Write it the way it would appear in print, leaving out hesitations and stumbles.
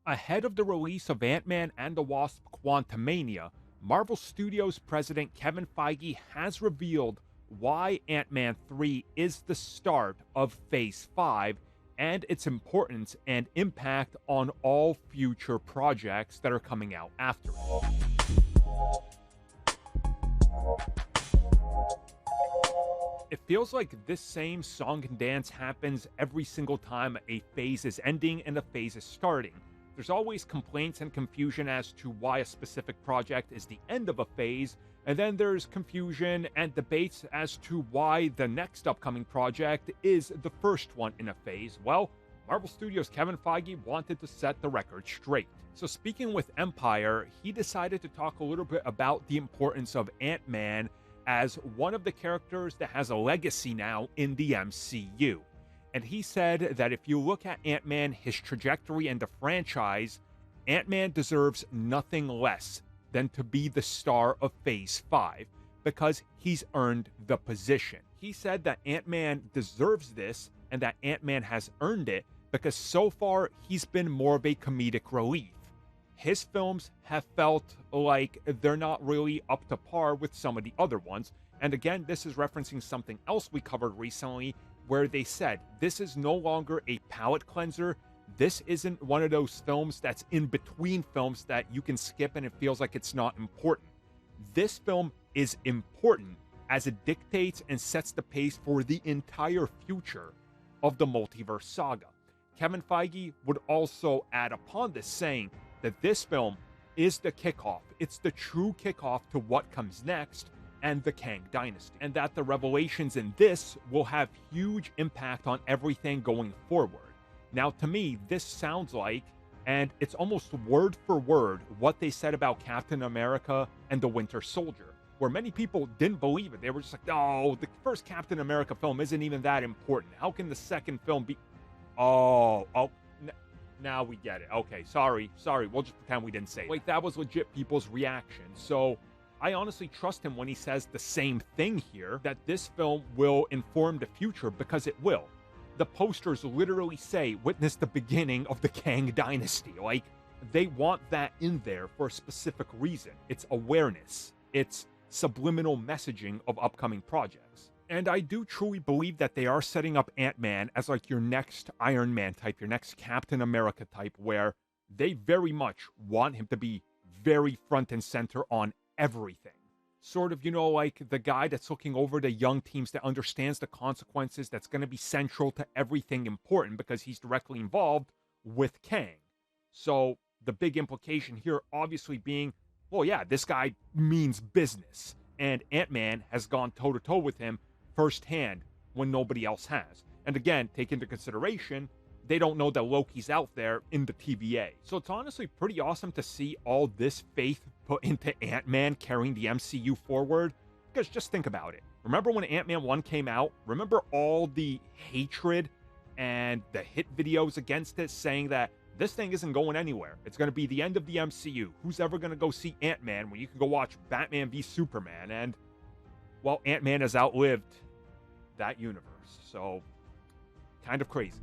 Ahead of the release of Ant-Man and the Wasp Quantumania, Marvel Studios president Kevin Feige has revealed why Ant-Man 3 is the start of Phase 5 and its importance and impact on all future projects that are coming out after it. It feels like this same song and dance happens every single time a phase is ending and a phase is starting. There's always complaints and confusion as to why a specific project is the end of a phase, and then there's confusion and debates as to why the next upcoming project is the first one in a phase. Well, Marvel Studios' Kevin Feige wanted to set the record straight. So speaking with Empire, he decided to talk a little bit about the importance of Ant-Man as one of the characters that has a legacy now in the MCU. And he said that if you look at Ant-Man, his trajectory and the franchise, Ant-Man deserves nothing less than to be the star of Phase 5 because he's earned the position. He said that Ant-Man deserves this and that Ant-Man has earned it because so far he's been more of a comedic relief. His films have felt like they're not really up to par with some of the other ones. And again, this is referencing something else we covered recently where they said this is no longer a palate cleanser. This isn't one of those films that's in between films that you can skip and it feels like it's not important. This film is important as it dictates and sets the pace for the entire future of the multiverse saga. Kevin Feige would also add upon this, saying that this film is the kickoff. It's the true kickoff to what comes next and the Kang Dynasty, and that the revelations in this will have huge impact on everything going forward. Now, to me, this sounds like, and it's almost word for word, what they said about Captain America and the Winter Soldier, where many people didn't believe it. They were just like, oh, the first Captain America film isn't even that important. How can the second film be? Now we get it. Okay, sorry. We'll just pretend we didn't say it. Like, that was legit people's reaction. So I honestly trust him when he says the same thing here, that this film will inform the future, because it will. The posters literally say, witness the beginning of the Kang Dynasty. Like, they want that in there for a specific reason. It's awareness. It's subliminal messaging of upcoming projects. And I do truly believe that they are setting up Ant-Man as like your next Iron Man type, your next Captain America type, where they very much want him to be very front and center on everything. Sort of, like the guy that's looking over the young teams, that understands the consequences, that's going to be central to everything important because he's directly involved with Kang. So the big implication here obviously being, well, yeah, this guy means business. And Ant-Man has gone toe-to-toe with him firsthand when nobody else has. And again, take into consideration, they don't know that Loki's out there in the TVA. So it's honestly pretty awesome to see all this faith put into Ant-Man carrying the MCU forward. Because just think about it. Remember when Ant-Man 1 came out? Remember all the hatred and the hit videos against it saying that this thing isn't going anywhere. It's going to be the end of the MCU. Who's ever going to go see Ant-Man when you can go watch Batman v Superman? And, well, Ant-Man has outlived that universe. So, kind of crazy.